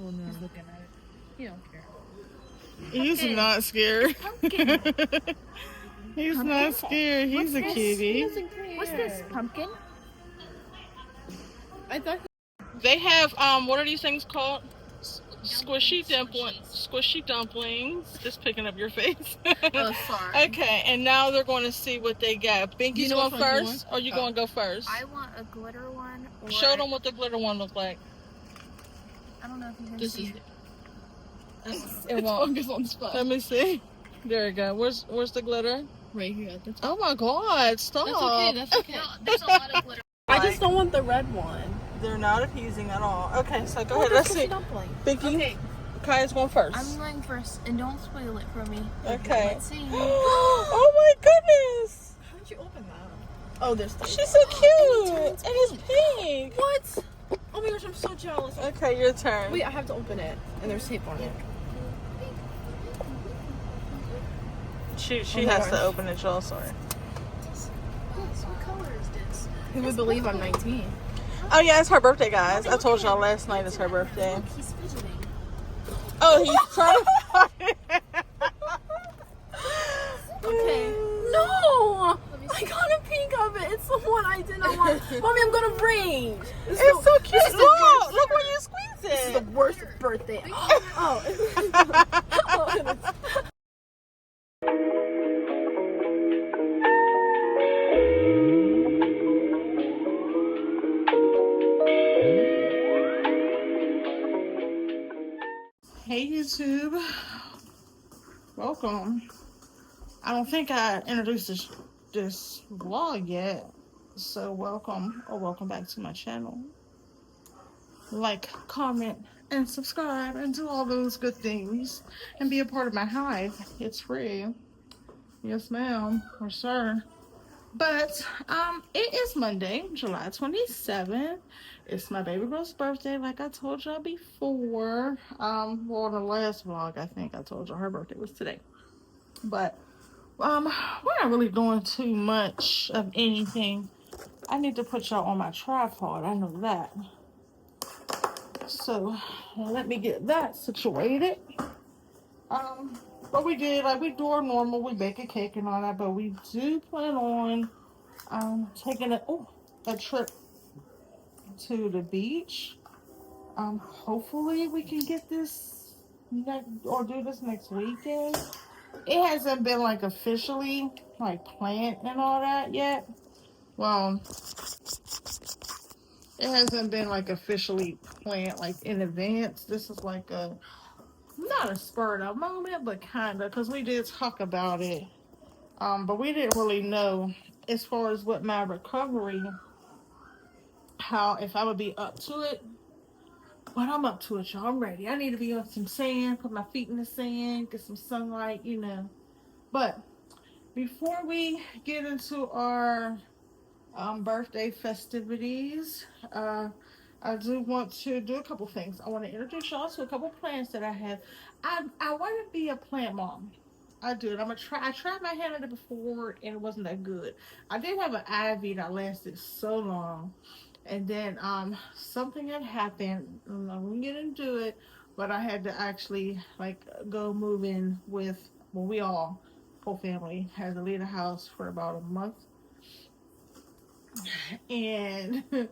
Oh no. He's looking at it. He don't care. He's not scared. Pumpkin. He's not scared. He's a cutie. He doesn't care. What's this? Pumpkin? I thought they have what are these things called? Squishy dumplings. Just picking up your face. Oh, sorry. Okay, and now they're going to see what they got. Binky's going first, or you going to go first? I want a glitter one. Or show them what the glitter one look like. I don't know if you can see it. It won't. On the spot. Let me see. There you go. Where's the glitter? Right here. Oh my God! Stop. That's okay. That's okay. No, there's a lot of glitter. I just don't want the red one. They're not appeasing at all. Okay, so go ahead. Let's see. Binky. Okay. Kaya's going first. I'm going first, and don't spoil it for me. Okay. Let's see. Oh my goodness! How did you open that? Oh, there's. She's so cute, and it's pink. What? Oh my gosh, I'm so jealous. Okay, your turn. Wait, I have to open it, and there's tape on it. She has to open it, y'all. Sorry. What color is this? Who would believe I'm 19? Oh yeah, it's her birthday, guys. I told y'all last night it's her birthday. Look, he's fidgeting. Oh, he's trying to. Okay. No! I got a peek of it. It's the one I did not want. Mommy, I'm gonna bring. It's so cute. Look when you squeeze This is the it. worst birthday. Oh. Hey YouTube, welcome. I don't think I introduced this vlog yet, so welcome back to my channel. Like, comment, and subscribe, and do all those good things, and be a part of my hive. It's free. Yes ma'am, or sir. But it is Monday, July 27th. It's my baby girl's birthday, like I told y'all before. Well, in the last vlog, I think I told y'all her birthday was today. But we're not really doing too much of anything. I need to put y'all on my tripod, I know that. So let me get that situated. But we did, like we do our normal, we bake a cake and all that, but we do plan on taking a trip to the beach. Hopefully we can get this do this next weekend. It hasn't been like officially like planned and all that yet. Well, it hasn't been like officially planned like in advance. This is like a not a spur of the moment, but kind of, because we did talk about it. But we didn't really know as far as what my recovery, how, if I would be up to it. But I'm up to it, y'all. I'm ready. I need to be on some sand, put my feet in the sand, get some sunlight, you know. But before we get into our birthday festivities, I do want to do a couple things. I want to introduce y'all to a couple plants that I have. I want to be a plant mom. I do. And I tried my hand at it before and it wasn't that good. I did have an ivy that lasted so long. And then something had happened. I'm not gonna get into it, but I had to actually like go move in with, well, we all, whole family, had to leave the house for about a month. And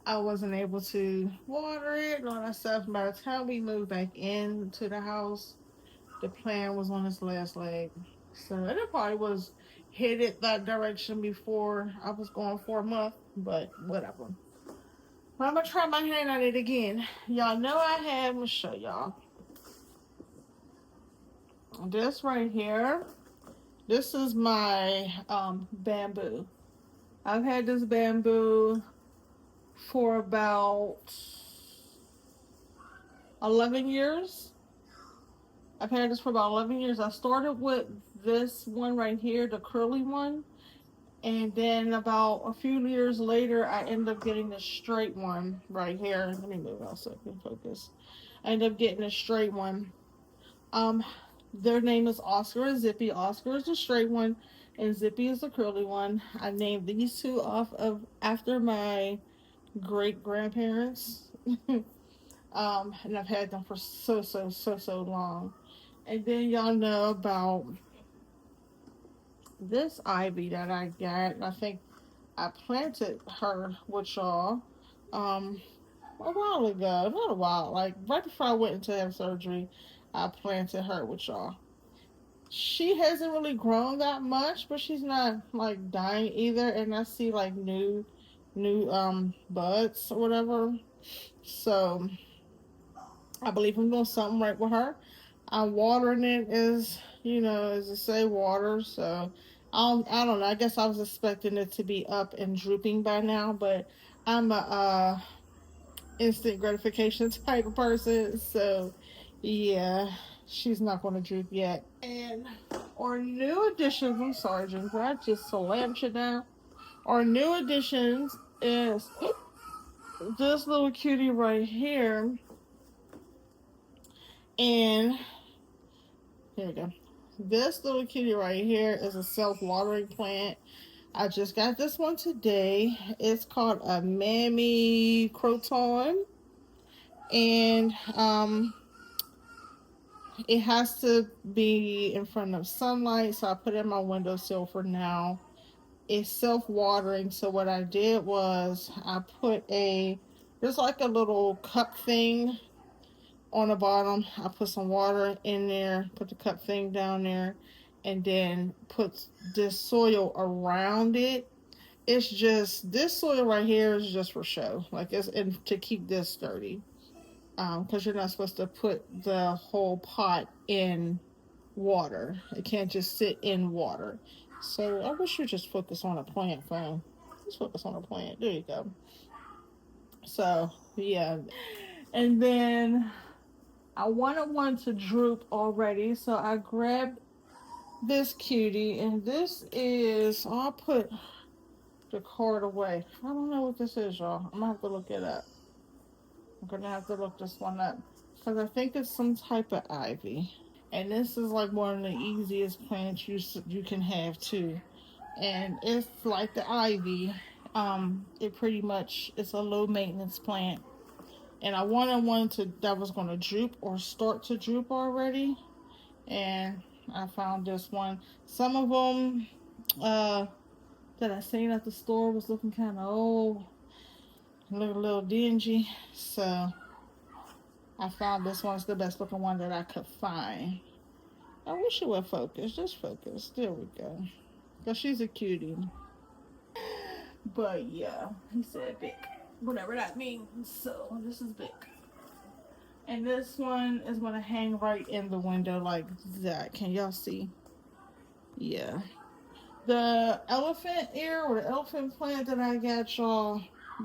I wasn't able to water it and all that stuff. By the time we moved back into the house, the plant was on its last leg. So and it probably was headed that direction before I was going for a month, but whatever. But I'm gonna try my hand at it again. Y'all know I have, I'm gonna show y'all. This right here, this is my bamboo. I've had this bamboo for about 11 years. I've had this for about 11 years. I started with this one right here, the curly one. And then about a few years later, I ended up getting the straight one right here. Let me move out so I can focus. I ended up getting a straight one. Their name is Oscar and Zippy. Oscar is the straight one, and Zippy is the curly one. I named these two after my great grandparents. And I've had them for so long. And then y'all know about this ivy that I got. I think I planted her with y'all a while ago. Not a while, like right before I went into have surgery, I planted her with y'all. She hasn't really grown that much, but she's not like dying either. And I see like new buds or whatever. So I believe I'm doing something right with her. I'm watering it as it say, water. So I don't know. I guess I was expecting it to be up and drooping by now, but I'm a instant gratification type of person. So yeah, she's not going to droop yet. And our new additions, I'm sorry, Ginger, I just slammed you down. Our new additions is this little cutie right here. And here we go. This little cutie right here is a self-watering plant. I just got this one today. It's called a Mammy Croton. And it has to be in front of sunlight, so I put it in my windowsill for now. It's self-watering, so what I did was I put there's like a little cup thing on the bottom. I put some water in there, put the cup thing down there, and then put this soil around it. It's just, this soil right here is just for show, like it's to keep this sturdy. Because you're not supposed to put the whole pot in water. It can't just sit in water. So I wish you just focus on a plant, phone. Just focus on a plant. There you go. So yeah, and then I wanted one to droop already, so I grabbed this cutie, and this is, I'll put the card away. I don't know what this is, y'all. I'm gonna have to look it up. I'm gonna have to look this one up because I think it's some type of ivy. And this is like one of the easiest plants you can have too. And it's like the ivy. It pretty much, it's a low maintenance plant. And I wanted one that was gonna droop or start to droop already. And I found this one. Some of them that I seen at the store was looking kind of old, look a little dingy. So I found this one's the best looking one that I could find. I wish it would focus. Just focus. There we go. Because she's a cutie. But yeah, he said big. Whatever that means. So this is big. And this one is going to hang right in the window like that. Can y'all see? Yeah. The elephant ear or the elephant plant that I got y'all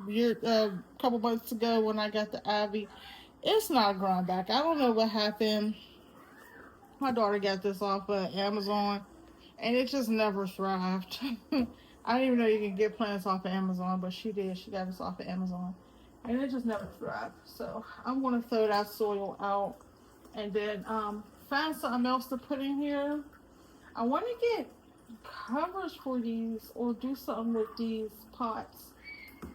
a couple months ago when I got the ivy, it's not growing back. I don't know what happened. My daughter got this off of Amazon, and it just never thrived. I didn't even know you can get plants off of Amazon, but she did. She got this off of Amazon, and it just never thrived. So I'm gonna throw that soil out, and then find something else to put in here. I want to get covers for these, or do something with these pots.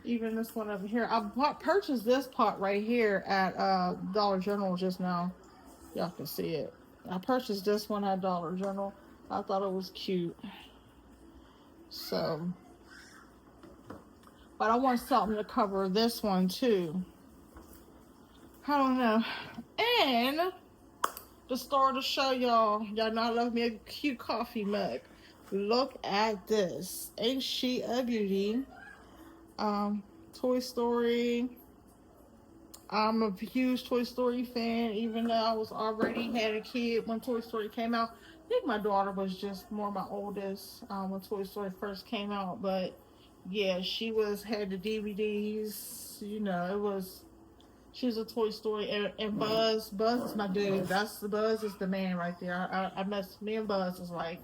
Even this one over here. I purchased this pot right here at Dollar General just now. Y'all can see it. I purchased this one at Dollar General. I thought it was cute. So, but I want something to cover this one too. I don't know. And to start to show y'all know I love me a cute coffee mug. Look at this. Ain't she a beauty? Toy Story. I'm a huge Toy Story fan, even though I was already had a kid when Toy Story came out. I think my daughter was just more my oldest when Toy Story first came out. But yeah, she had the DVDs. She's a Toy Story. And Buzz is my dude. Buzz is the man right there. Me and Buzz is like,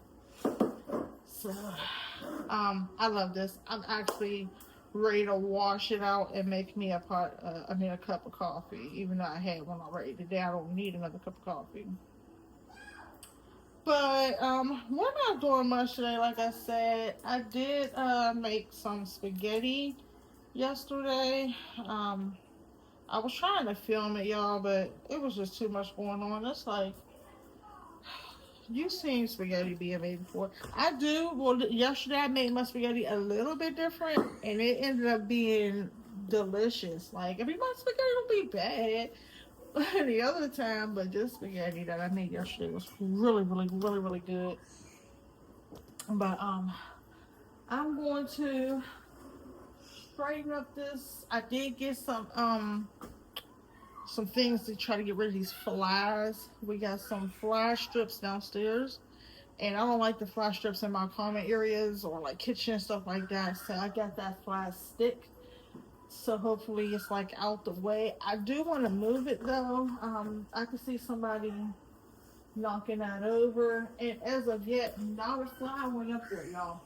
so, I love this. I'm actually ready to wash it out and make me a cup of coffee, even though I had one already today. I don't need another cup of coffee. But we're not doing much today. Like I said, I did make some spaghetti yesterday. I was trying to film it, y'all, but it was just too much going on. It's like, you seen spaghetti being made before. I do. Well, yesterday I made my spaghetti a little bit different, and it ended up being delicious. Like, I mean, my spaghetti don't be bad the other time, but this spaghetti that I made yesterday was really, really, really, really good. But I'm going to straighten up this. I did get some things to try to get rid of these flies. We got some fly strips downstairs, and I don't like the fly strips in my common areas or like kitchen and stuff like that. So I got that fly stick. So hopefully it's like out the way. I do want to move it though. I can see somebody knocking that over, and as of yet, not a fly went up there, y'all.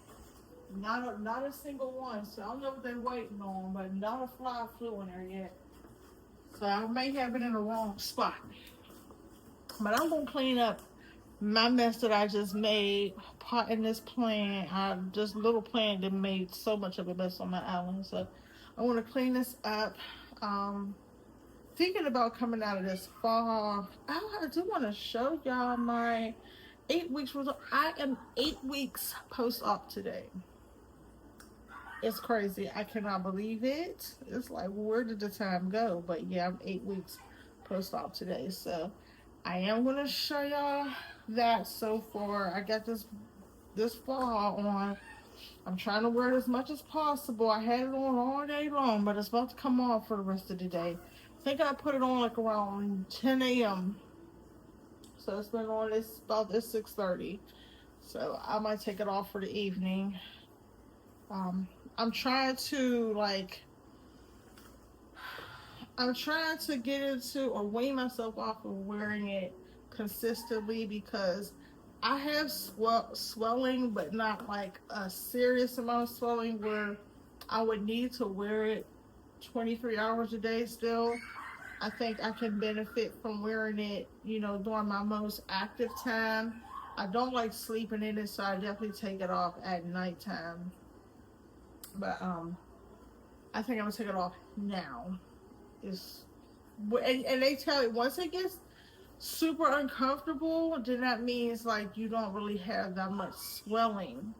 Not a single one. So I don't know what they're waiting on, but not a fly flew in there yet. So I may have it in the wrong spot. But I'm gonna clean up my mess that I just made potting this plant. This little plant that made so much of a mess on my island. So I want to clean this up. Thinking about coming out of this fall. I do want to show y'all my 8 weeks result. I am 8 weeks post-op today. It's crazy. I cannot believe it. It's like, where did the time go? But yeah, I'm 8 weeks post-op today. So I am going to show y'all that so far. I got this fall on. I'm trying to wear it as much as possible. I had it on all day long, but it's about to come off for the rest of the day. I think I put it on like around 10 a.m. So it's been on about this 6:30. So I might take it off for the evening. I'm trying to get into or wean myself off of wearing it consistently, because I have swelling, but not like a serious amount of swelling where I would need to wear it 23 hours a day still. I think I can benefit from wearing it, during my most active time. I don't like sleeping in it, so I definitely take it off at nighttime. But I think I'm gonna take it off now. And they tell you once it gets super uncomfortable, then that means like you don't really have that much swelling,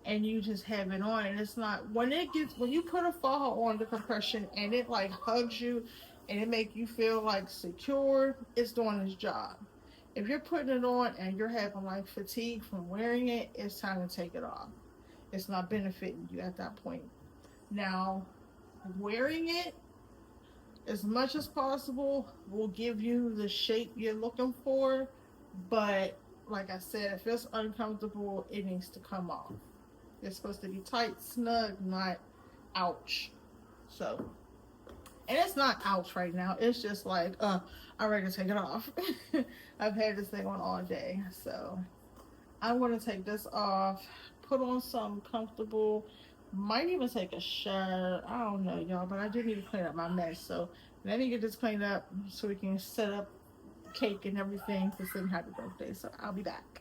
and you just have it on. And it's not when you put a fall on the compression and it like hugs you and it make you feel like secure, it's doing its job. If you're putting it on and you're having like fatigue from wearing it, it's time to take it off. It's not benefiting you at that point. Now, wearing it as much as possible will give you the shape you're looking for, but like I said, if it's uncomfortable, it needs to come off. It's supposed to be tight, snug, not ouch. So, and it's not ouch right now. It's just like, I'm ready to take it off. I've had this thing on all day. So, I want to take this off, put on something comfortable, might even take a shower. I don't know, y'all, but I do need to clean up my mess. So, let me get this cleaned up so we can set up cake and everything to sing happy birthday. So, I'll be back.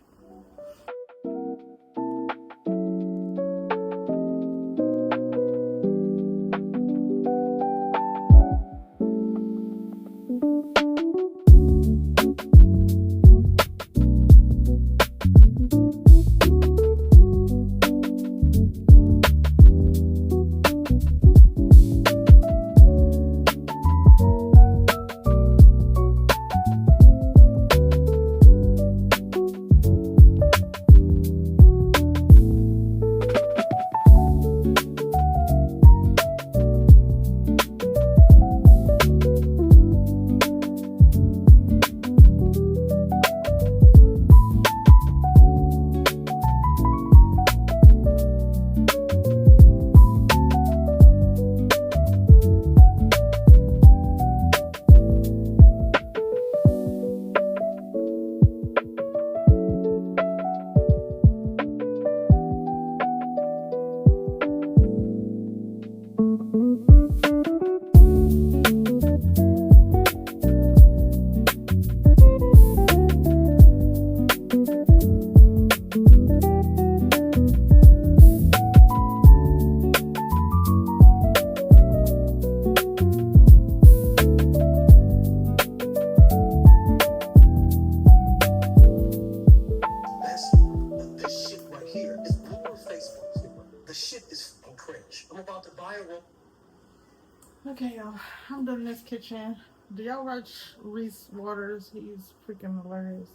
Okay, y'all. I'm done in this kitchen. Do y'all watch Reese Waters? He's freaking hilarious.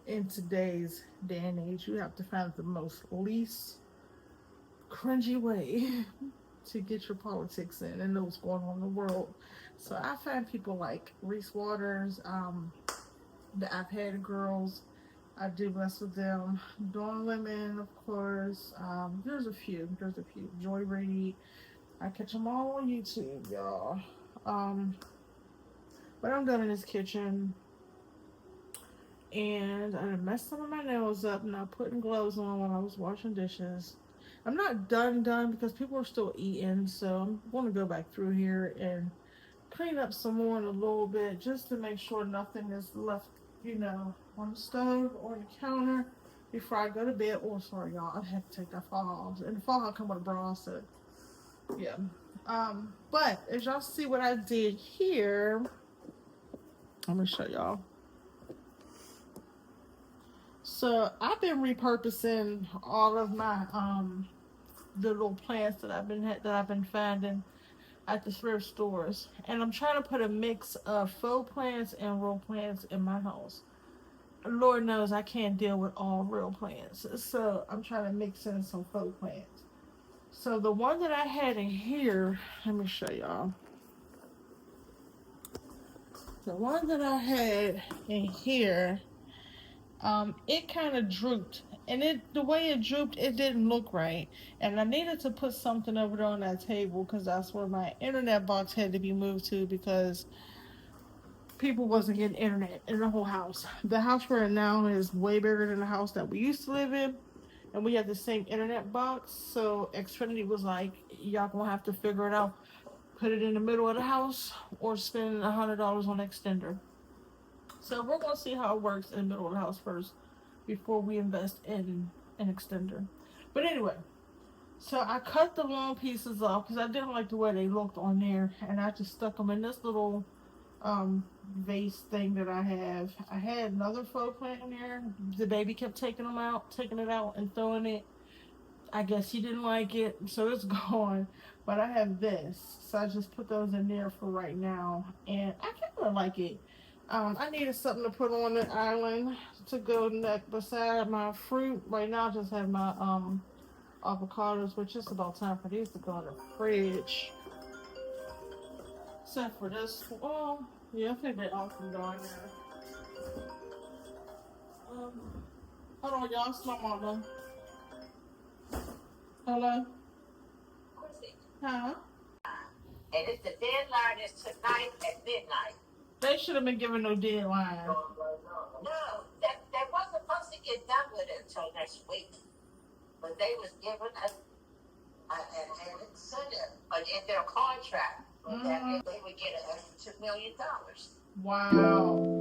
In today's day and age, you have to find the most least cringy way to get your politics in and know what's going on in the world. So I find people like Reese Waters, the I've Had Girls. I do mess with them. Dawn Lemon, of course. There's a few. There's a few. Joy Reid. I catch them all on YouTube, y'all. Um, but I'm done in this kitchen. And I messed some of my nails up, not putting gloves on while I was washing dishes. I'm not done because people are still eating, so I'm going to go back through here and clean up some more in a little bit just to make sure nothing is left, on the stove or the counter before I go to bed. Oh, sorry, y'all. I had to take that fall off. And the fall come with a bra, so yeah. But as y'all see what I did here, I'm gonna show y'all. So I've been repurposing all of my the little plants that I've been finding at the thrift stores, and I'm trying to put a mix of faux plants and real plants in my house. Lord knows I can't deal with all real plants, so I'm trying to mix in some faux plants. So the one that I had in here, let me show y'all. The one that I had in here, it kind of drooped, and the way it drooped, it didn't look right, and I needed to put something over there on that table because that's where my internet box had to be moved to because people wasn't getting internet in the whole house. The house we're in now is way bigger than the house that we used to live in, and we had the same internet box. So Xfinity was like, y'all gonna have to figure it out, put it in the middle of the house or spend $100 on extender. So we're gonna see how it works in the middle of the house first before we invest in an extender. But anyway, so I cut the long pieces off because I didn't like the way they looked on there, and I just stuck them in this little vase thing that I have. I had another faux plant in there. The baby kept taking it out and throwing it. I guess he didn't like it, so it's gone. But I have this, so I just put those in there for right now, and I kind of like it. I needed something to put on the island to go beside my fruit. Right now, I just have my avocados, which is about time for these to go in the fridge. Except for this. Oh, yeah, I think they all can go in there. Hold on, y'all. It's my mama. Hello? Crissy. Huh? And it's the deadline is tonight at midnight. They should have been given no deadline. No, they wasn't supposed to get done with it until next week. But they was given an incentive, but in their contract, that they would get an extra $2 million. Wow.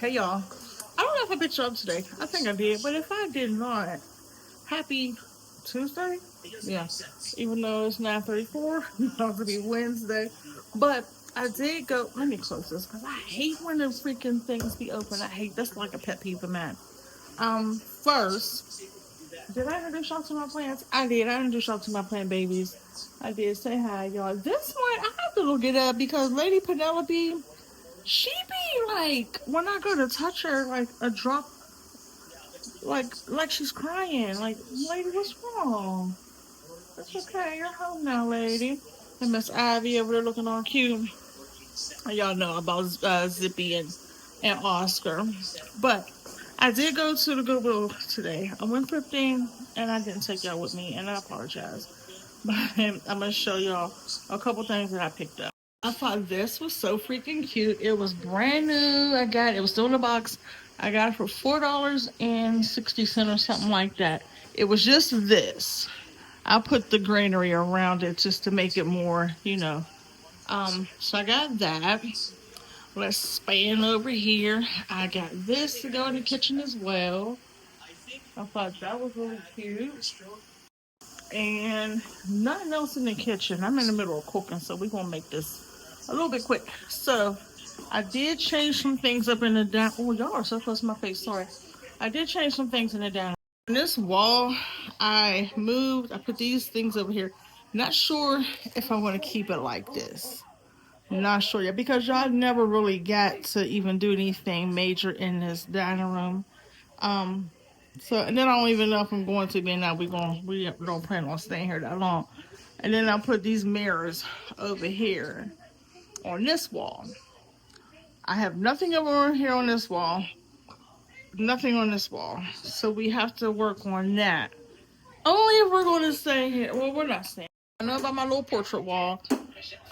Hey y'all. I don't know if I picked you up today. I think I did, but if I did not, happy Tuesday. Yeah. Even though it's 9:34, it's about to be Wednesday. But I did go. Let me close this because I hate when the freaking things be open. I hate that's like a pet peeve of mine. First, did I introduce y'all to my plants? I did. I introduced y'all to my plant babies. I did. Say hi, y'all. This one I have to look it up because Lady Penelope, she be like when I go to touch her, like a drop, like she's crying. Like, lady, what's wrong? It's okay. You're home now, lady. And Miss Ivy over there looking all cute. Y'all know about Zippy and Oscar. But I did go to the Goodwill today. I went 15 and I didn't take y'all with me, and I apologize. But I'm going to show y'all a couple things that I picked up. I thought this was so freaking cute. It was brand new. It was still in the box. I got it for $4.60 or something like that. It was just this. I put the greenery around it just to make it more, So I got that. Let's span over here. I got this to go in the kitchen as well. I thought that was really cute. And nothing else in the kitchen. I'm in the middle of cooking, so we're going to make this a little bit quick. So I did change some things up in the dining. Oh, y'all are so close to my face. Sorry. I did change some things in the dining. On this wall, I put these things over here. Not sure if I want to keep it like this. Not sure yet because y'all never really got to even do anything major in this dining room. And then I don't even know if I'm going to be now. We don't plan on staying here that long. And then I put these mirrors over here on this wall. I have nothing over here on this wall. Nothing on this wall. So we have to work on that. Only if we're going to stay here. Well, we're not staying. I know about my little portrait wall.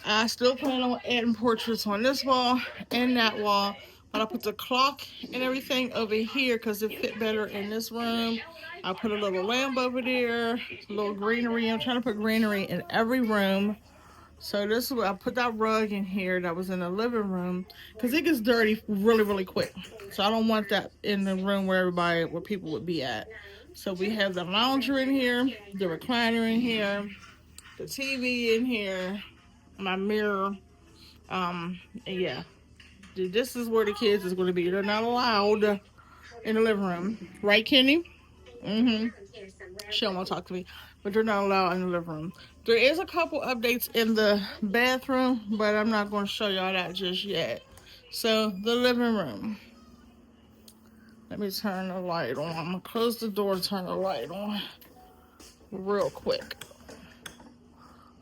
I still plan on adding portraits on this wall and that wall. But I put the clock and everything over here because it fit better in this room. I put a little lamp over there, a little greenery. I'm trying to put greenery in every room. So this is what I put that rug in here that was in the living room because it gets dirty really, really quick. So I don't want that in the room where people would be at. So we have the lounger in here, the recliner in here, the TV in here, my mirror. Yeah. This is where the kids is going to be. They're not allowed in the living room. Right, Kenny? Mm-hmm. She don't want to talk to me. But they're not allowed in the living room. There is a couple updates in the bathroom, but I'm not going to show y'all that just yet. So, the living room. Let me turn the light on. I'm going to close the door and turn the light on real quick.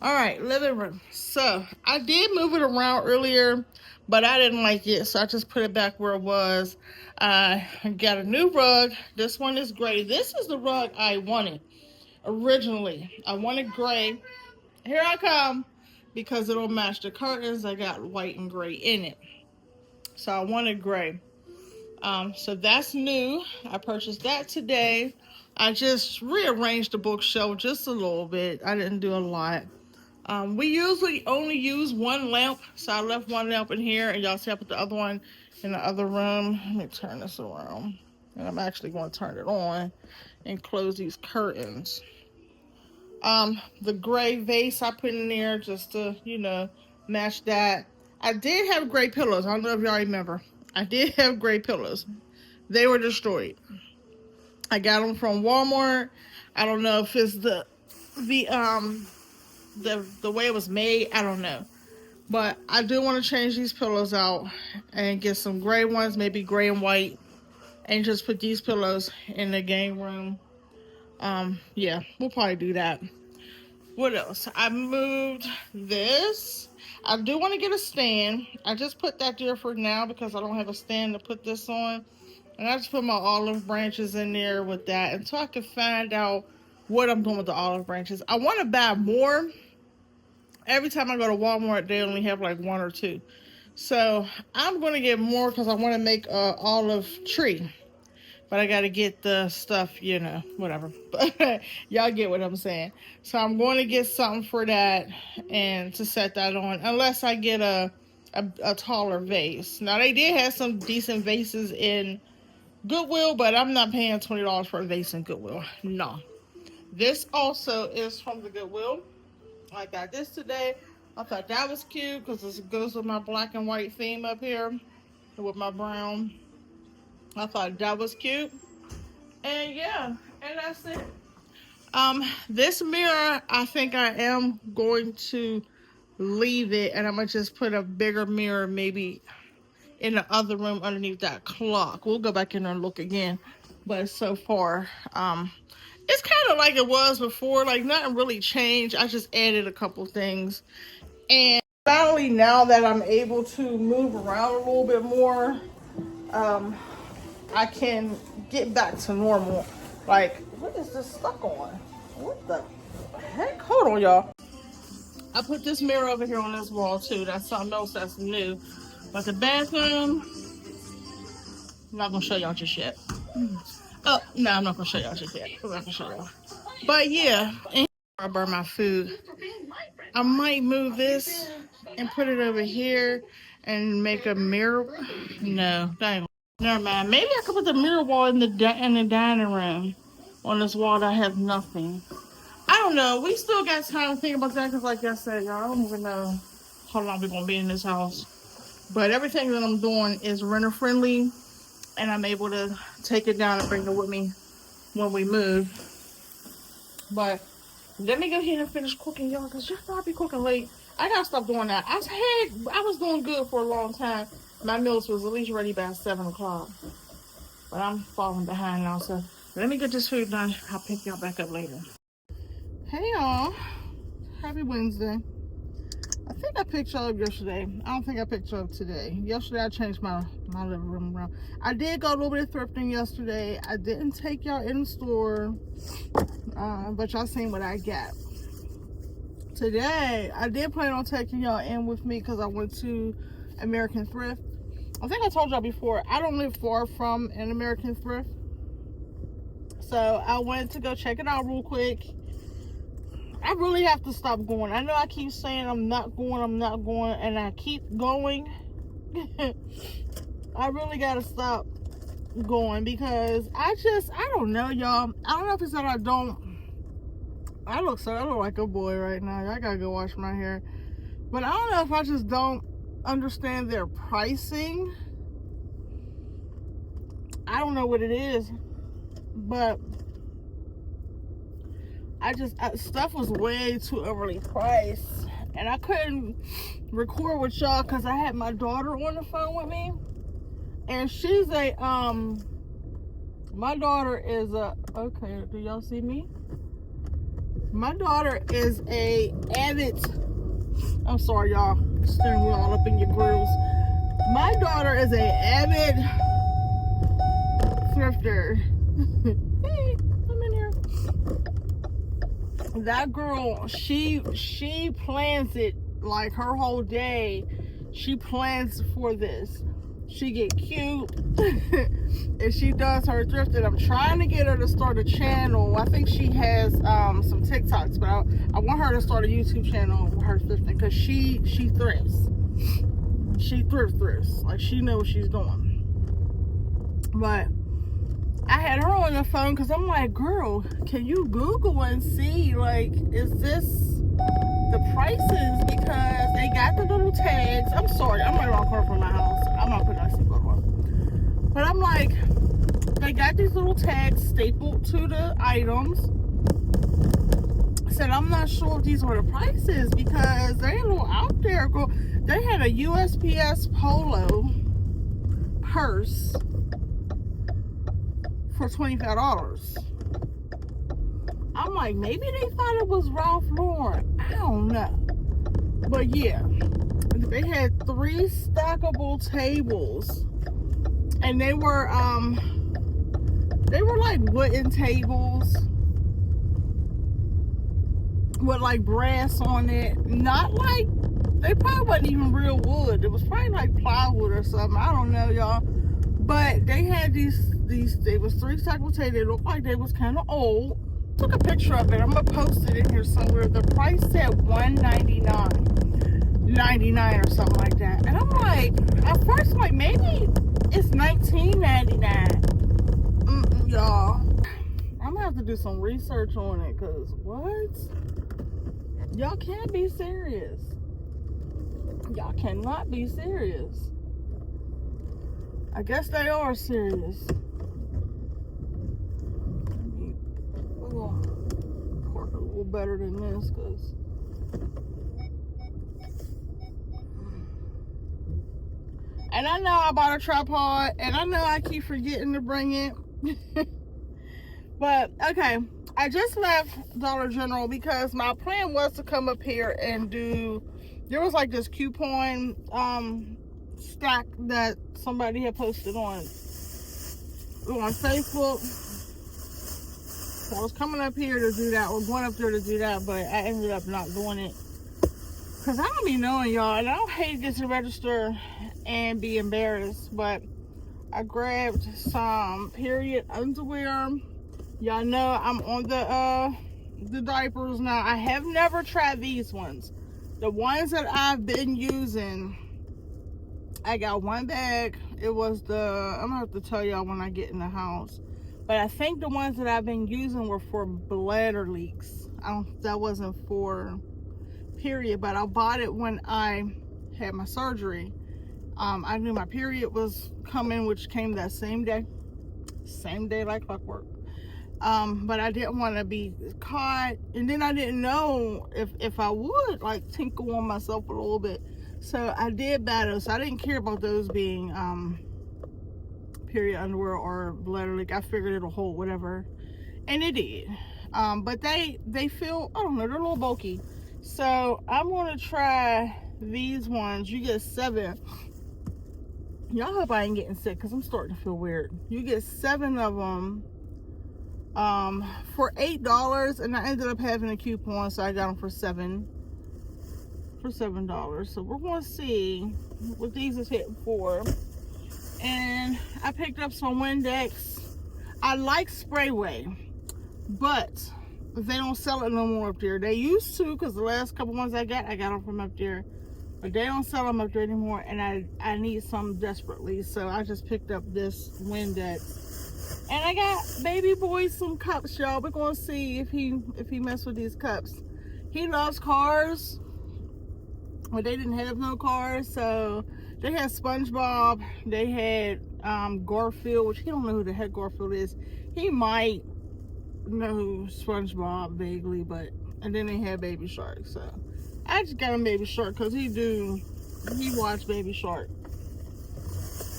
Alright, living room. So, I did move it around earlier, but I didn't like it, so I just put it back where it was. I got a new rug. This one is gray. This is the rug I wanted originally. I wanted gray. Here I come, because it'll match the curtains. I got white and gray in it. So I wanted gray. So that's new. I purchased that today. I just rearranged the bookshelf just a little bit. I didn't do a lot. We usually only use one lamp, so I left one lamp in here, and y'all see I put the other one in the other room. Let me turn this around, and I'm actually going to turn it on and close these curtains. The gray vase I put in there just to, match that. I did have gray pillows. I don't know if y'all remember. I did have gray pillows. They were destroyed. I got them from Walmart. I don't know if it's the way it was made. I don't know. But I do want to change these pillows out and get some gray ones, maybe gray and white, and just put these pillows in the game room. Yeah, we'll probably do that. What else? I moved this. I do want to get a stand. I just put that there for now because I don't have a stand to put this on. And I just put my olive branches in there with that until I can find out what I'm doing with the olive branches. I want to buy more. Every time I go to Walmart, they only have like one or two. So I'm going to get more because I want to make an olive tree. But I got to get the stuff, whatever. But y'all get what I'm saying. So I'm going to get something for that and to set that on. Unless I get a a taller vase. Now they did have some decent vases in Goodwill, but I'm not paying $20 for a vase in Goodwill. No. This also is from the Goodwill. I got this today. I thought that was cute because this goes with my black and white theme up here with my brown. I thought that was cute. And yeah, and that's it. This mirror, I think I am going to leave it, and I'm gonna just put a bigger mirror maybe in the other room underneath that clock. We'll go back in there and look again. But so far, it's kind of like it was before. Like nothing really changed. I just added a couple things. And finally, now that I'm able to move around a little bit more, I can get back to normal. Like, what is this stuck on? What the heck? Hold on, y'all. I put this mirror over here on this wall too. That's something else that's new. But the bathroom, I'm not gonna show y'all just yet. Oh, no, I'm not gonna show y'all just yet. I'm not gonna show y'all. But yeah, and I burn my food. I might move this and put it over here and make a mirror. No, that ain't. Never mind. Maybe I could put the mirror wall in the dining room on this wall that has nothing. I don't know. We still got time to think about that because, like I said, y'all, I don't even know how long we're gonna be in this house. But everything that I'm doing is renter friendly, and I'm able to take it down and bring it with me when we move. But let me go ahead and finish cooking, y'all, because y'all know I be cooking late. I gotta stop doing that. I was doing good for a long time. My meals was at least ready by 7 o'clock. But I'm falling behind now, so let me get this food done. I'll pick y'all back up later. Hey y'all. Happy Wednesday. I think I picked y'all up yesterday. I don't think I picked y'all up today. Yesterday I changed my living room around. I did go a little bit of thrifting yesterday. I didn't take y'all in the store. But y'all seen what I got. Today, I did plan on taking y'all in with me because I went to American Thrift. I think I told y'all before, I don't live far from an American Thrift. So I went to go check it out real quick. I really have to stop going. I know I keep saying I'm not going, and I keep going. I really gotta stop going because I don't know, y'all. I don't know if it's that I look like a boy right now. I gotta go wash my hair. But I don't know if I just don't understand their pricing. I don't know what it is, but stuff was way too overly priced, and I couldn't record with y'all because I had my daughter on the phone with me, and she's my daughter is okay, do y'all see me? My daughter is a avid, I'm sorry y'all, steering wheel all up in your grooves. My daughter is a avid thrifter. Hey, I'm in here. That girl, she plans it like her whole day. She plans for this. She get cute and she does her thrifting. I'm trying to get her to start a channel. I think she has some TikToks, but I want her to start a YouTube channel with her thrifting because she thrifts. She thrifts. Like, she knows what she's doing. But I had her on the phone because I'm like, girl, can you Google and see, like, is this the prices? Because they got the little tags. I'm sorry, I'm right around the corner from my house. I'm not putting my seatbelt on. But I'm like, they got these little tags stapled to the items. I said, I'm not sure if these were the prices because they're a little out there, girl. They had a USPS Polo purse for $25. I'm like, maybe they thought it was Ralph Lauren. I don't know. But yeah, they had 3 stackable tables, and they were like wooden tables with like brass on it. Not like, they probably wasn't even real wood. It was probably like plywood or something. I don't know, y'all. But they had these they was 3 stackable tables. They looked like they was kind of old. Took a picture of it. I'm gonna post it in here somewhere. The price said $199. $99 or something like that. And I'm like, at first, I'm like, maybe it's $19.99. Y'all, I'm gonna have to do some research on it, because what? Y'all can't be serious. Y'all cannot be serious. I guess they are serious. Cork a little better than this, because and I know I bought a tripod, and I know I keep forgetting to bring it. But okay, I just left Dollar General because my plan was to come up here and do, there was like this coupon stack that somebody had posted on Facebook. So I was coming up here to do that, or going up there to do that, but I ended up not doing it. Because I don't be knowing, y'all, and I don't hate to get to the register and be embarrassed, but I grabbed some period underwear. Y'all know I'm on the diapers now. I have never tried these ones. The ones that I've been using, I got one bag. It was I'm gonna have to tell y'all when I get in the house. But I think the ones that I've been using were for bladder leaks. That wasn't for period, but I bought it when I had my surgery. I knew my period was coming, which came that same day like clockwork. But I didn't want to be caught, and then I didn't know if I would like tinkle on myself a little bit, so I did buy those. So I didn't care about those being period underwear or bladder leak. I figured it'll hold whatever, and it did. But they feel, I don't know, they're a little bulky, so I'm gonna try these ones. You get 7. Y'all hope I ain't getting sick, because I'm starting to feel weird. You get 7 of them for $8, and I ended up having a coupon, so I got them for $7. So we're going to see what these is hitting for. And I picked up some Windex. I like Sprayway, but they don't sell it no more up there. They used to, because the last couple ones I got them from up there. But they don't sell them up there anymore, and I need some desperately. So I just picked up this Windex. And I got baby boy some cups, y'all. We're gonna see if he mess with these cups. He loves cars, but they didn't have no cars, so they had SpongeBob. They had Garfield, which he don't know who the heck Garfield is. He might know SpongeBob vaguely, and then they had Baby Shark. So I just got him Baby Shark because he watched Baby Shark.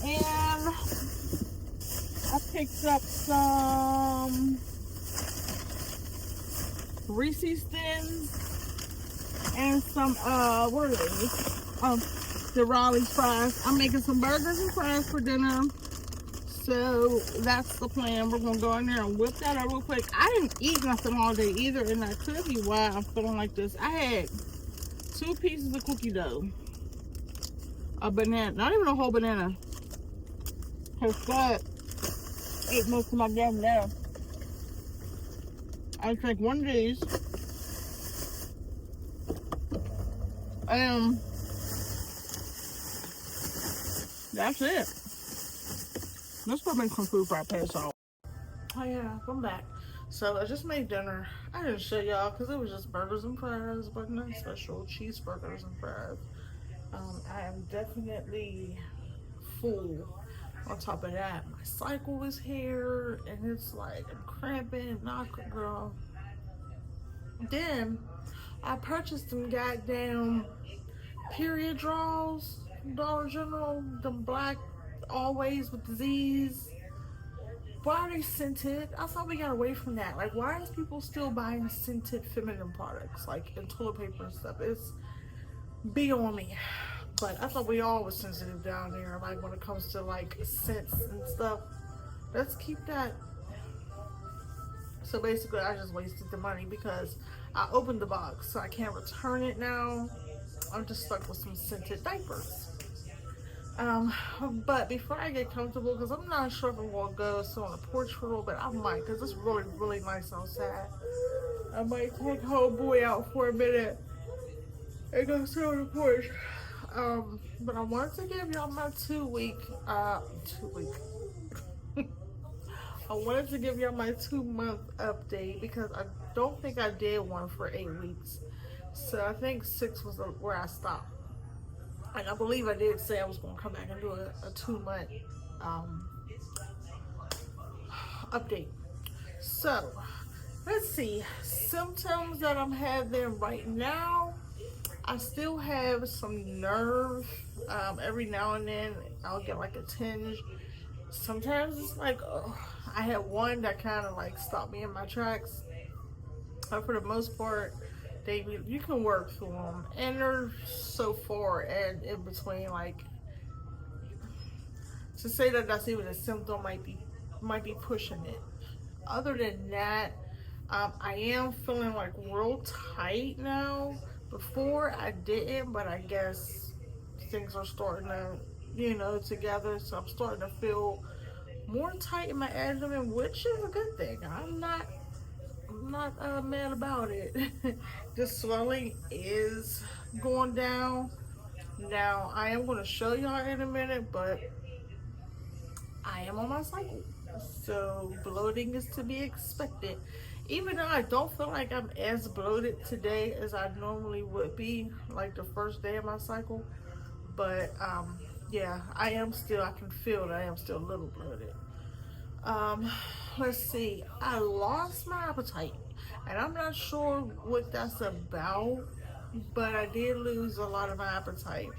And I picked up some Reese's Thins and some, what are these? The Raleigh's fries. I'm making some burgers and fries for dinner. So that's the plan. We're going to go in there and whip that up real quick. I didn't eat nothing all day either, and that could be why I'm feeling like this. I had 2 pieces of cookie dough, a banana, not even a whole banana. Her fat ate most of my damn banana. I drank one of these, and that's it. Let's go make some food for our pass off. Oh yeah, I'm back. So I just made dinner. I didn't show y'all because it was just burgers and fries, but nothing special. Cheeseburgers and fries. I am definitely full. On top of that, my cycle is here, and it's like I'm cramping, not girl. Then I purchased some goddamn period draws, Dollar General, the black always with the Z's. Why are they scented? I thought we got away from that. Like, why is people still buying scented feminine products, like in toilet paper and stuff? It's beyond me. But I thought we all was sensitive down there, like when it comes to like scents and stuff. Let's keep that. So basically, I just wasted the money because I opened the box, so I can't return it now. I'm just stuck with some scented diapers. But before I get comfortable, because I'm not sure if I'm gonna go sit on the porch for a little bit, I might, because it's really, really nice outside. I might take whole boy out for a minute and go sit on the porch. But I wanted to give y'all my 2 week. I wanted to give y'all my 2 month update because I don't think I did one for 8 weeks. So I think 6 was where I stopped. And I believe I did say I was going to come back and do a 2 month um, update. So let's see. Symptoms that I'm having right now. I still have some nerve. Every now and then I'll get like a tinge. Sometimes it's like, oh, I had one that kind of like stopped me in my tracks. But for the most part, you can work through them, and they're so far and in between. Like, to say that that's even a symptom might be pushing it. Other than that, I am feeling like real tight now. Before I didn't, but I guess things are starting to, together. So I'm starting to feel more tight in my abdomen, which is a good thing. I'm not mad about it. The swelling is going down. Now I am going to show y'all in a minute, but I am on my cycle, so bloating is to be expected. Even though I don't feel like I'm as bloated today as I normally would be, like the first day of my cycle, but yeah, I can feel that I am still a little bloated. Um, let's see. I lost my appetite, and I'm not sure what that's about, but I did lose a lot of my appetite.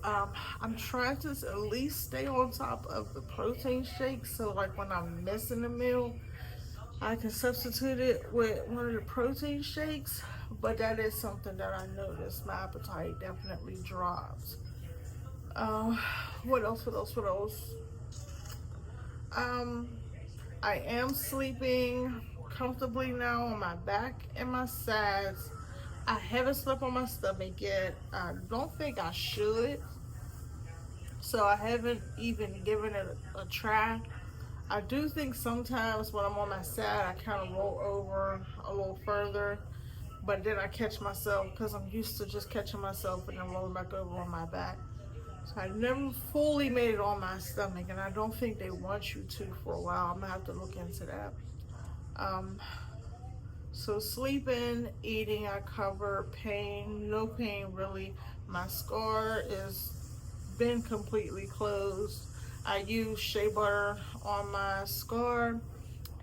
Um, I'm trying to at least stay on top of the protein shakes, so like when I'm missing a meal, I can substitute it with one of the protein shakes. But that is something that I noticed. My appetite definitely dropped. Um, what else? What else? What else? Um, I am sleeping comfortably now on my back and my sides. I haven't slept on my stomach yet. I don't think I should. So I haven't even given it a try. I do think sometimes when I'm on my side, I kind of roll over a little further, but then I catch myself because I'm used to just catching myself and then rolling back over on my back. So I never fully made it on my stomach, and I don't think they want you to for a while. I'm gonna have to look into that. Um, so sleeping, eating, I cover. Pain, no pain really. My scar is been completely closed. I use shea butter on my scar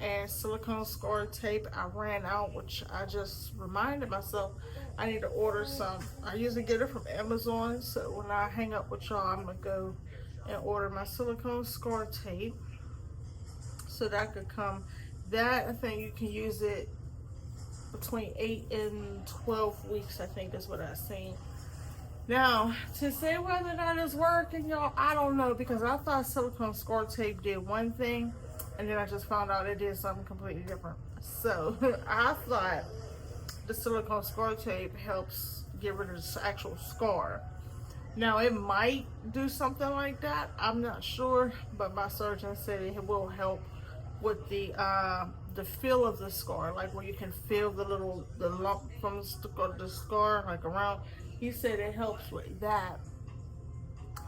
and silicone scar tape. I ran out, which I just reminded myself I need to order some. I usually get it from Amazon, so when I hang up with y'all, I'm gonna go and order my silicone scar tape so that could come. That, I think you can use it between 8 and 12 weeks, I think is what I've seen. Now, to say whether or not it's working, y'all, I don't know, because I thought silicone scar tape did one thing, and then I just found out it did something completely different. So, I thought the silicone scar tape helps get rid of the actual scar. Now, it might do something like that. I'm not sure, but my surgeon said it will help with the feel of the scar, like where you can feel the lump from the scar, like around. He said it helps with that.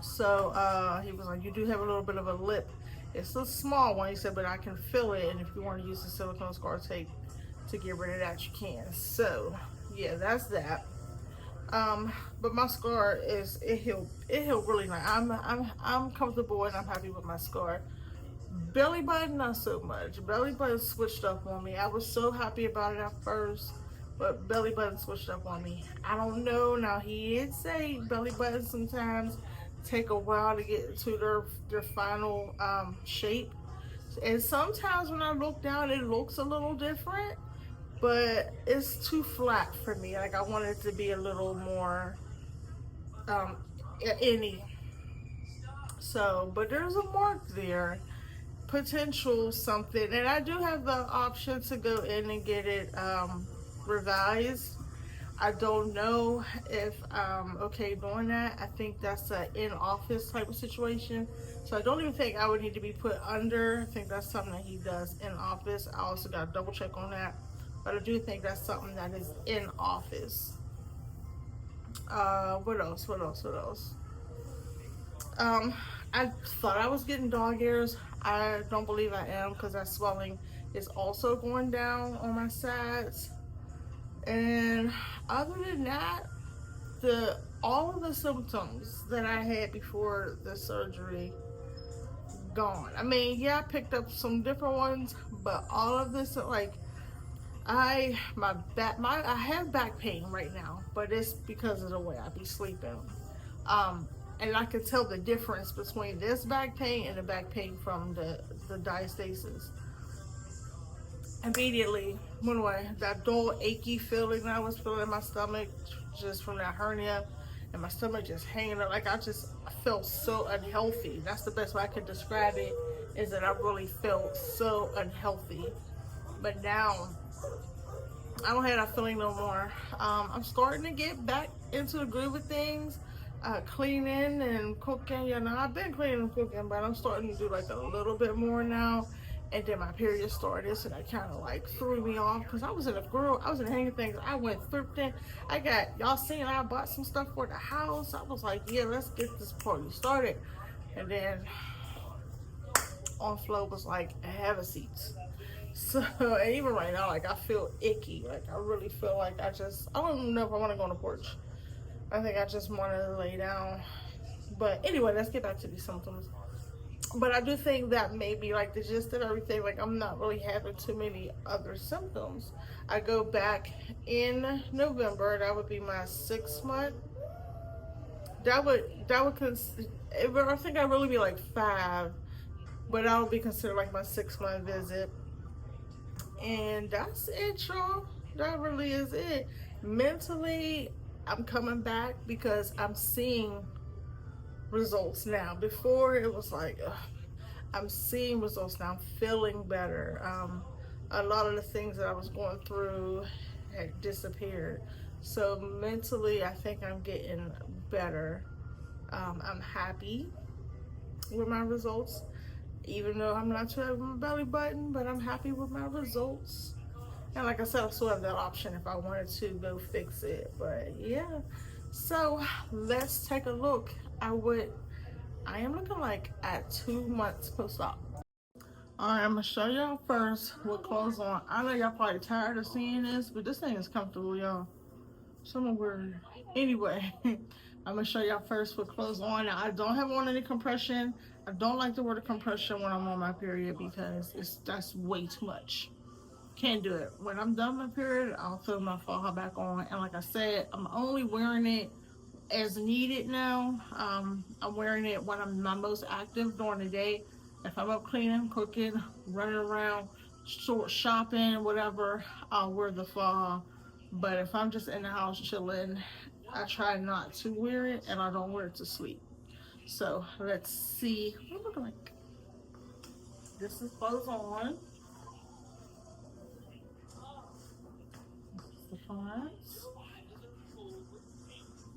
So he was like, you do have a little bit of a lip. It's a small one, he said, but I can feel it, and if you want to use the silicone scar tape to get rid of that, you can. So yeah, that's that. But my scar it healed really nice. I'm comfortable and I'm happy with my scar. Belly button, not so much. Belly button switched up on me. I was so happy about it at first, but belly button switched up on me. I don't know. Now, he did say belly buttons sometimes take a while to get to their final shape. And sometimes when I look down, it looks a little different, but it's too flat for me. Like, I want it to be a little more any. So, but there's a mark there, potential something, and I do have the option to go in and get it revised. I don't know if I'm okay doing that. I think that's an in-office type of situation, so I don't even think I would need to be put under. I think that's something that he does in office. I also got to double check on that, but I do think that's something that is in office. What else? What else? What else? Um, I thought I was getting dog ears. I don't believe I am because that swelling is also going down on my sides. And other than that, the all of the symptoms that I had before the surgery gone. I mean, yeah, I picked up some different ones, but all of this, like, I have back pain right now, but it's because of the way I be sleeping. Um, and I can tell the difference between this back pain and the back pain from the diastasis. Immediately went away. That dull, achy feeling that I was feeling in my stomach, just from that hernia, and my stomach just hanging up. Like I felt so unhealthy. That's the best way I could describe it. Is that I really felt so unhealthy. But now I don't have that feeling no more. I'm starting to get back into the groove of things. Cleaning and cooking. You know, I've been cleaning and cooking, but I'm starting to do like a little bit more now. And then my period started, so that kind of like threw me off because I was in the hang of things. I went thrifting. Y'all seen I bought some stuff for the house. I was like, yeah, let's get this party started. And then on flow was like, have a seat. So, and even right now, like, I feel icky. Like, I really feel like I don't even know if I want to go on the porch. I think I just want to lay down. But anyway, let's get back to these symptoms. But I do think that maybe, like, the gist of everything, like, I'm not really having too many other symptoms. I go back in November. That would be my 6 month. I think I'd really be like 5. But that would be considered like my 6 month visit. And that's it, y'all. That really is it. Mentally, I'm coming back because I'm seeing results now. Before, it was like, ugh, I'm seeing results now. I'm feeling better. A lot of the things that I was going through had disappeared. So mentally, I think I'm getting better. I'm happy with my results, even though I'm not too happy with my belly button, but I'm happy with my results. And like I said, I still have that option if I wanted to go fix it. But yeah, so let's take a look at what I am looking like at 2 months post-op. Alright, I'm gonna show y'all first what clothes on. I know y'all probably tired of seeing this, but this thing is comfortable, y'all. Some weird. Anyway, I'm gonna show y'all first what clothes on. Now, I don't have on any compression. I don't like to wear the compression when I'm on my period because that's way too much. Can't do it. When I'm done my period, I'll throw my faja back on. And like I said, I'm only wearing it as needed now. I'm wearing it when I'm my most active during the day. If I'm up cleaning, cooking, running around, shopping, whatever, I'll wear the faja. But if I'm just in the house chilling, I try not to wear it, and I don't wear it to sleep. So let's see what it looks like. This is clothes on. The fronts.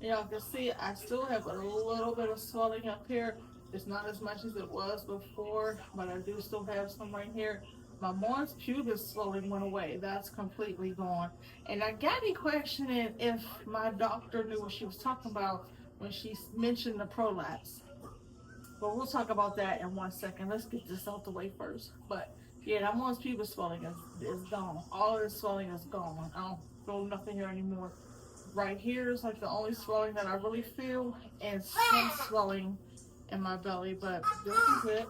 Y'all can see I still have a little bit of swelling up here. It's not as much as it was before, but I do still have some right here. My mons pubis swelling went away. That's completely gone. And I got me questioning if my doctor knew what she was talking about when she mentioned the prolapse. But we'll talk about that in 1 second. Let's get this out the way first. But yeah, that mons pubis swelling is gone. All of this swelling is gone. I don't feel nothing here anymore. Right here is like the only swelling that I really feel, and some swelling in my belly, but this is it.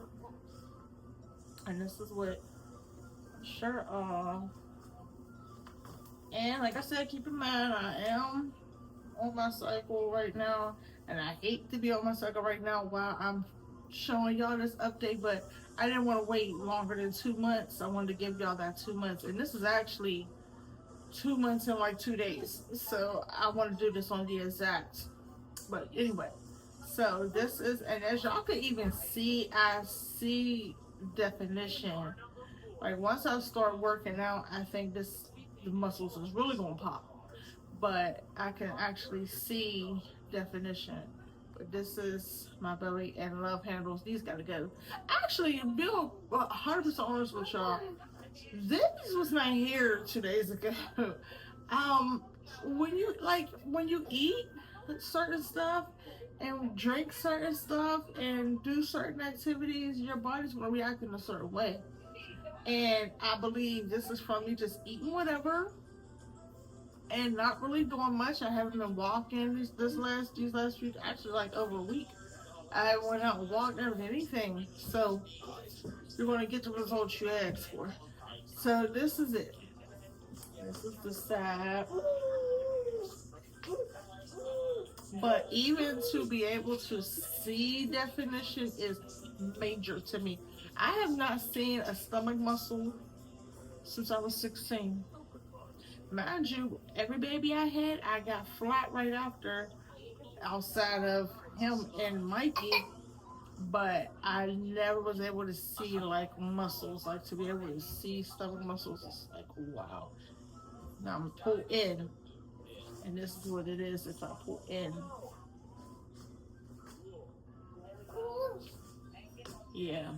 And this is what shirt off. And like I said, keep in mind I am on my cycle right now, and I hate to be on my cycle right now while I'm showing y'all this update, but I didn't want to wait longer than 2 months. I wanted to give y'all that 2 months, and this is actually 2 months and like 2 days. So I want to do this on the exact. But anyway, so this is, and as y'all could even see, I see definition. Like once I start working out, I think the muscles is really gonna pop. But I can actually see definition. But this is my belly and love handles. These gotta go. Actually, Bill, 100% honest with y'all. This was not here 2 days ago. When you eat, certain stuff and drink certain stuff and do certain activities, your body's gonna react in a certain way. And I believe this is from me just eating whatever and not really doing much. I haven't been walking these last week, actually like over a week. I went out and walked, never did anything. So you're gonna get the results you asked for. So this is it. This is the side. But even to be able to see definition is major to me. I have not seen a stomach muscle since I was 16. Mind you, every baby I had, I got flat right after, outside of him and Mikey. But I never was able to see like muscles, like to be able to see stomach muscles. It's like, wow. Now I'm pulled in, and this is what it is if I pull in. Yeah.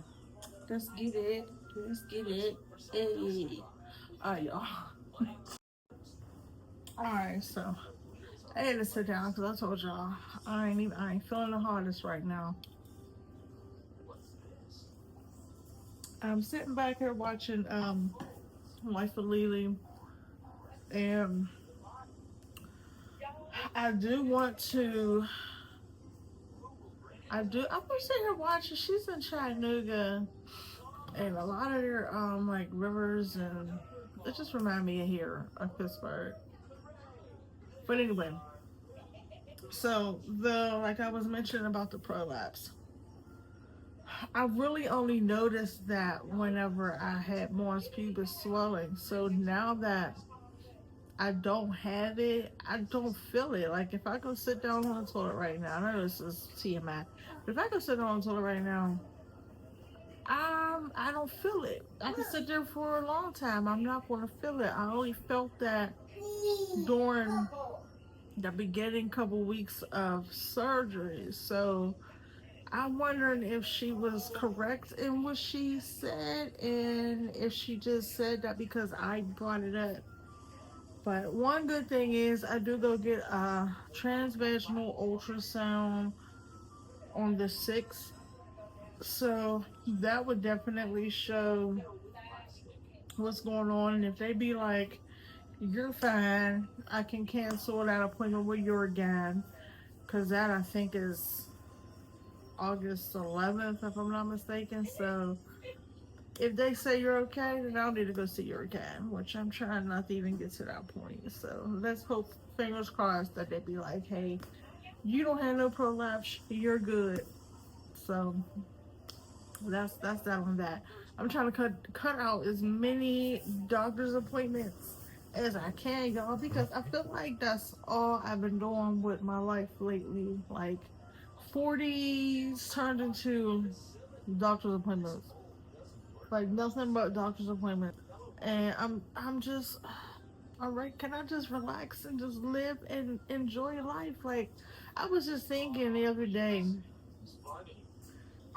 Let's get it. Let's get it. Hey. Alright, y'all. Alright, so I had to sit down because I told y'all I ain't feeling the hardest right now. I'm sitting back here watching Life of Lily, and I do want to. I'm sitting here watching. She's in Chattanooga, and a lot of their like rivers, and it just remind me of here of Pittsburgh. But anyway, so like I was mentioning about the prolapse, I really only noticed that whenever I had mons pubis swelling. So now that I don't have it, I don't feel it. Like if I go sit down on the toilet right now, I know this is TMI, but if I go sit down on the toilet right now, I don't feel it. I can sit there for a long time. I'm not going to feel it. I only felt that during the beginning couple weeks of surgery. So I'm wondering if she was correct in what she said, and if she just said that because I brought it up. But one good thing is I do go get a transvaginal ultrasound on the 6th. So that would definitely show what's going on. And if they be like, you're fine, I can cancel that appointment with your again. Because that I think is August 11th, if I'm not mistaken. So if they say you're okay, then I'll need to go see you again, which I'm trying not to even get to that point. So let's hope, fingers crossed, that they be like, hey, you don't have no prolapse, you're good. So that's that on that. I'm trying to cut out as many doctor's appointments as I can, y'all, because I feel like that's all I've been doing with my life lately. Like 40s turned into doctor's appointments. Like nothing but doctor's appointments. And I'm just all right, can I just relax and just live and enjoy life? Like I was just thinking the other day,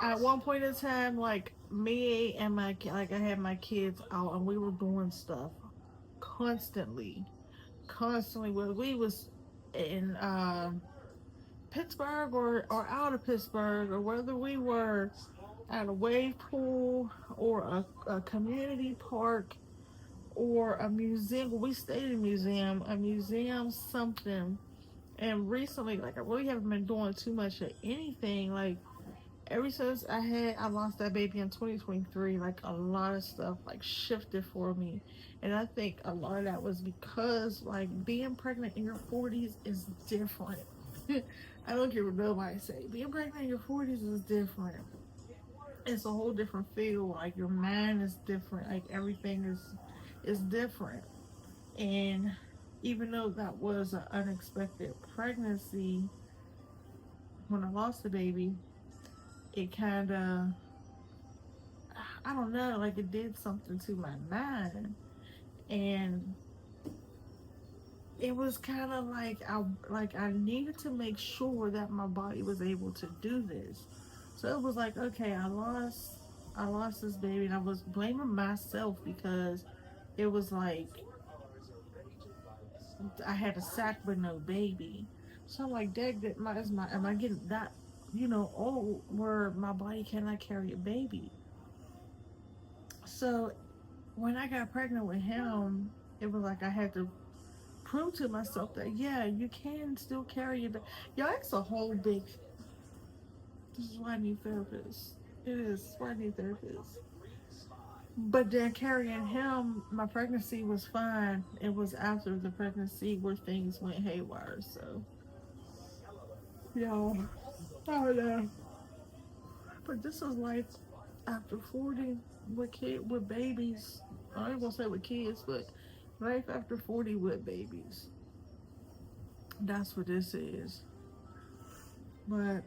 at one point in time, like me and like I had my kids out and we were doing stuff constantly. Where we was in Pittsburgh or out of Pittsburgh, or whether we were at a wave pool or a community park or a museum. We stayed in a museum something. And recently, like I really haven't been doing too much of anything. Like ever since I lost that baby in 2023, like a lot of stuff like shifted for me. And I think a lot of that was because like being pregnant in your 40s is different. I don't care what nobody say. Being pregnant in your 40s is different. It's a whole different feel. Like your mind is different. Like everything is different. And even though that was an unexpected pregnancy, when I lost the baby, it kind of, I don't know, like it did something to my mind. And it was kind of like I needed to make sure that my body was able to do this. So it was like, okay, I lost this baby, and I was blaming myself because it was like I had a sack with no baby. So I'm like, Dad, am I getting that, old where my body cannot carry a baby? So when I got pregnant with him, it was like I had to prove to myself that yeah, you can still carry a baby. Yo, it's a whole big. This is why I need therapists. It is why I need therapists. But then carrying him, my pregnancy was fine. It was after the pregnancy where things went haywire. So, yo, I don't know. But this is life after 40 with babies. I ain't gonna say with kids, but life after 40 with babies. That's what this is. But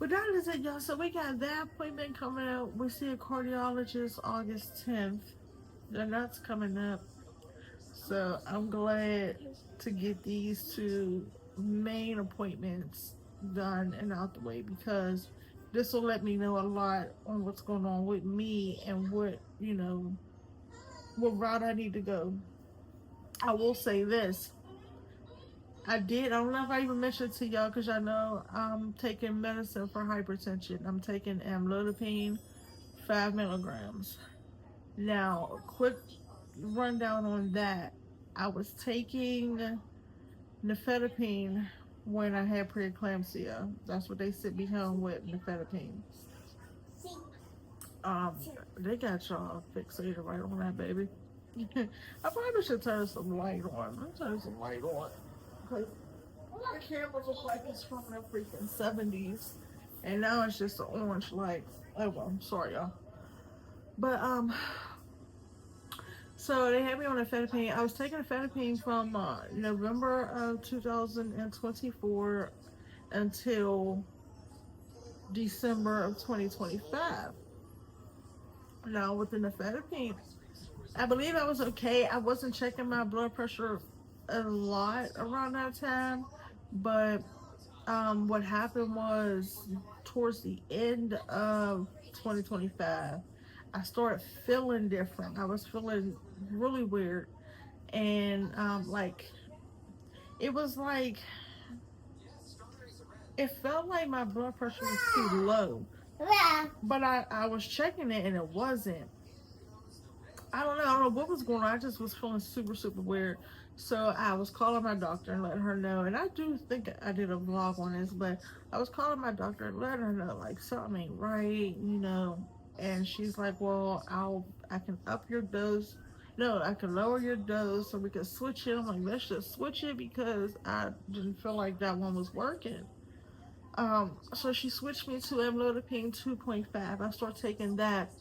that is it, y'all. So we got that appointment coming up. We see a cardiologist August 10th. And that's coming up. So I'm glad to get these two main appointments done and out the way, because this will let me know a lot on what's going on with me and what route I need to go. I will say this. I don't know if I even mentioned it to y'all, because I know I'm taking medicine for hypertension. I'm taking amlodipine, 5 milligrams. Now, quick rundown on that. I was taking nifedipine when I had preeclampsia. That's what they sent me home with, nifedipine. Um, they got y'all fixated right on that, baby. I probably should turn some light on. Let's turn some light on. Because my camera looks like it's from the freaking 70s. And now it's just an orange light. Oh, well, I'm sorry, y'all. But, so they had me on nifedipine. I was taking nifedipine from November of 2024 until December of 2025. Now with the nifedipine, I believe I was okay. I wasn't checking my blood pressure a lot around that time, but what happened was towards the end of 2025, I started feeling different. I was feeling really weird, and it was like it felt like my blood pressure was too low, but I was checking it and it wasn't. I don't know what was going on. I just was feeling super, super weird. So I was calling my doctor and letting her know. And I do think I did a vlog on this, but I was calling my doctor and letting her know, like, something ain't right. And she's like, well, I can up your dose. No, I can lower your dose so we can switch it. I'm like, let's just switch it, because I didn't feel like that one was working. So she switched me to amlodipine 2.5. I started taking that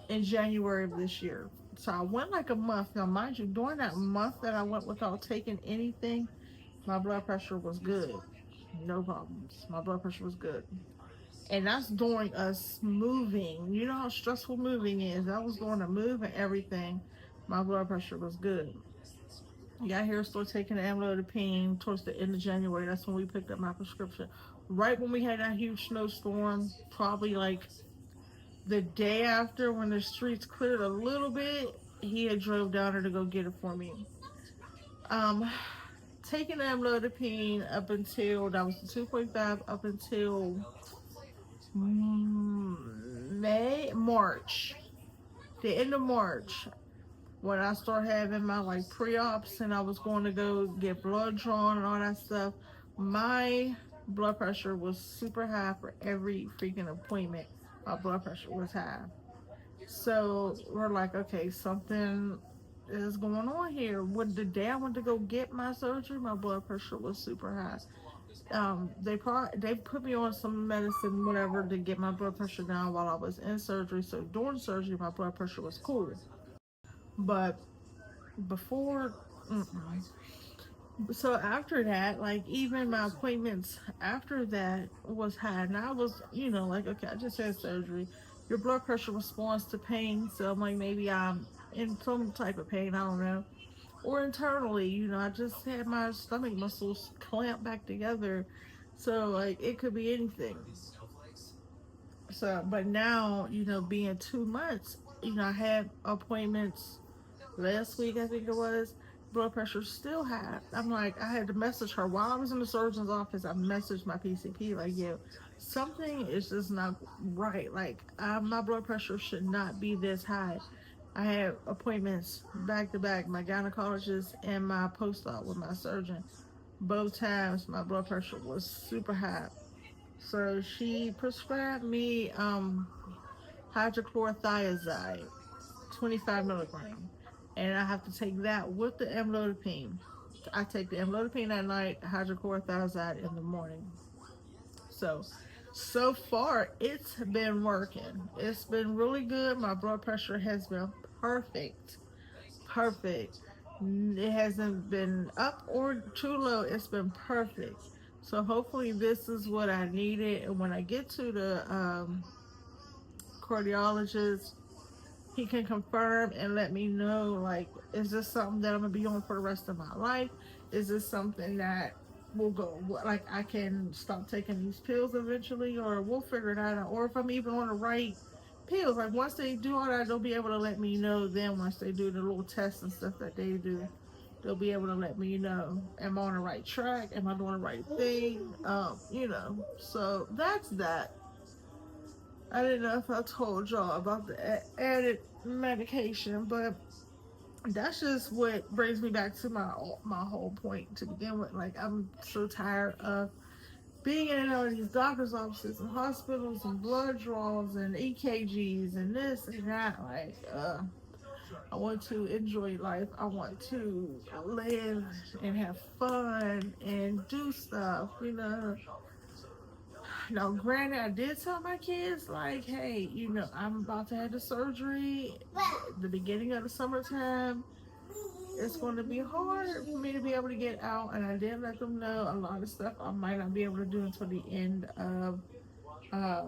in January of this year. So I went like a month. Now, mind you, during that month that I went without taking anything, my blood pressure was good. No problems. My blood pressure was good. And that's during us moving. You know how stressful moving is. I was going to move and everything. My blood pressure was good. Got here, started taking the amlodipine towards the end of January. That's when we picked up my prescription. Right when we had that huge snowstorm, probably like the day after, when the streets cleared a little bit, he had drove down there to go get it for me. Taking amlodipine up until, that was the 2.5, up until March, the end of March, when I started having my like pre-ops and I was going to go get blood drawn and all that stuff. My blood pressure was super high for every freaking appointment. My blood pressure was high. So we're like, okay, something is going on here. When the day I went to go get my surgery, my blood pressure was super high. They put me on some medicine, whatever, to get my blood pressure down while I was in surgery. So during surgery, my blood pressure was cool. But before, so after that, like even my appointments after that was high. And I was, like, okay, I just had surgery. Your blood pressure responds to pain. So I'm like, maybe I'm in some type of pain. I don't know. Or internally, I just had my stomach muscles clamp back together. So like it could be anything. So, but now, being 2 months, I had appointments last week, I think it was, blood pressure still high. I'm like, I had to message her while I was in the surgeon's office. I messaged my PCP like, yo, something is just not right. Like, my blood pressure should not be this high. I had appointments back to back, my gynecologist and my post-op with my surgeon. Both times my blood pressure was super high. So she prescribed me hydrochlorothiazide, 25 milligram, and I have to take that with the amlodipine. I take the amlodipine at night, hydrochlorothiazide in the morning. So far it's been working. It's been really good. My blood pressure has been perfect. Perfect. It hasn't been up or too low. It's been perfect. So hopefully this is what I needed. And when I get to the cardiologist, he can confirm and let me know, like, is this something that I'm gonna be on for the rest of my life? Is this something that will go, like, I can stop taking these pills eventually, or we'll figure it out, or if I'm even on the right pills. Like, once they do all that, they'll be able to let me know. Then once they do the little tests and stuff that they do, they'll be able to let me know, am I on the right track, am I doing the right thing, so that's that. I didn't know if I told y'all about the added medication, but that's just what brings me back to my whole point to begin with. Like, I'm so tired of being in all these doctor's offices and hospitals and blood draws and EKGs and this and that. Like, I want to enjoy life. I want to live and have fun and do stuff, Now, granted, I did tell my kids, like, hey, I'm about to have the surgery the beginning of the summertime. It's going to be hard for me to be able to get out, and I did let them know a lot of stuff I might not be able to do until the end of uh,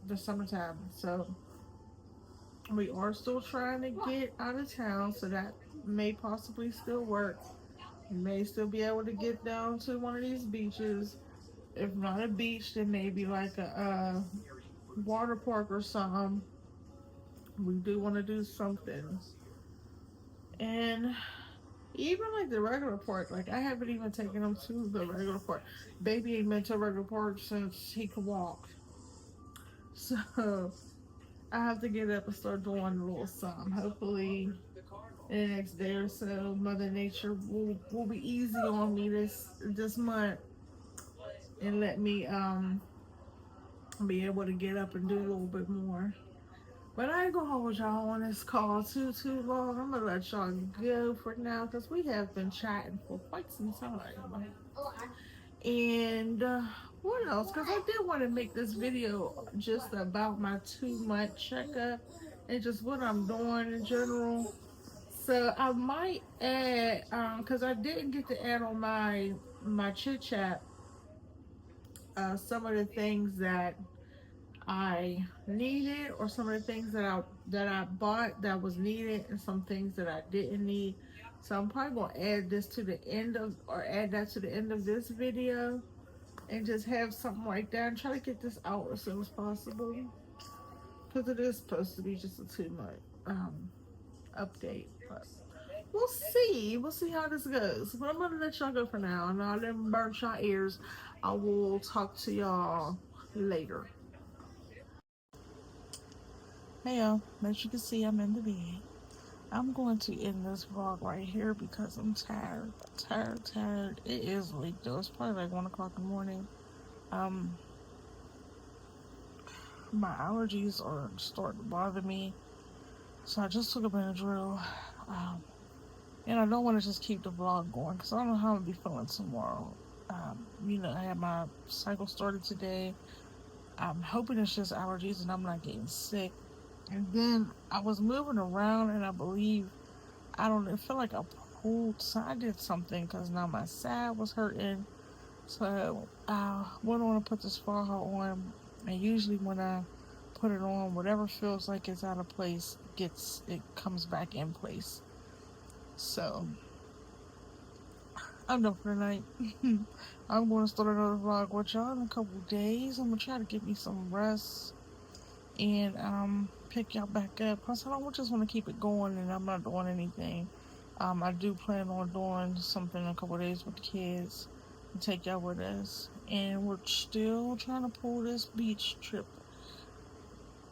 the summertime. So we are still trying to get out of town, so that may possibly still work. We may still be able to get down to one of these beaches. If not a beach, then maybe like a water park or something. We do want to do something. And even like the regular park, like, I haven't even taken him to the regular park. Baby ain't been to a regular park since he could walk. So I have to get up and start doing a little something. Hopefully in the next day or so, Mother Nature will be easy on me this month and let me be able to get up and do a little bit more. But I ain't gonna hold y'all on this call too long. I'm gonna let y'all go for now because we have been chatting for quite some time. And what else? Because I did want to make this video just about my 2-month checkup and just what I'm doing in general. So I might add, because I didn't get to add on my chit chat some of the things that I needed, or some of the things that I bought that was needed, and some things that I didn't need. So I'm probably gonna add this to the end of, or add that to the end of this video, and just have something like that, and try to get this out as soon as possible, because it is supposed to be just a 2-month update. But we'll see how this goes. But I'm gonna let y'all go for now, and I'll let burn y'all ears. I will talk to y'all later. Hey y'all, as you can see, I'm in the bed. I'm going to end this vlog right here because I'm tired. Tired. It is late though. It's probably like 1 o'clock in the morning. My allergies are starting to bother me. So I just took a Benadryl. And I don't want to just keep the vlog going because I don't know how I'm going to be feeling tomorrow. I had my cycle started today. I'm hoping it's just allergies and I'm not getting sick. And then I was moving around, and I believe, it felt like I pulled, so I did something because now my side was hurting. So I went on to put this Fleur on, and usually when I put it on, whatever feels like it's out of place, it comes back in place. So I'm done for the night. I'm going to start another vlog with y'all in a couple days. I'm going to try to get me some rest and pick y'all back up, because I don't just want to keep it going and I'm not doing anything. I do plan on doing something in a couple of days with the kids and take y'all with us. And we're still trying to pull this beach trip.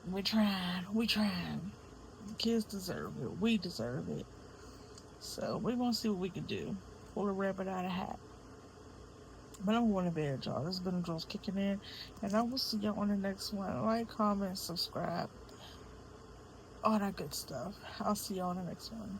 We're trying. The kids deserve it. We deserve it. So we're gonna see what we can do. Pull a rabbit out of a hat. But I'm going to bed, y'all. This has been Jules kicking in. And I will see y'all on the next one. Like, comment, subscribe. All that good stuff. I'll see y'all on the next one.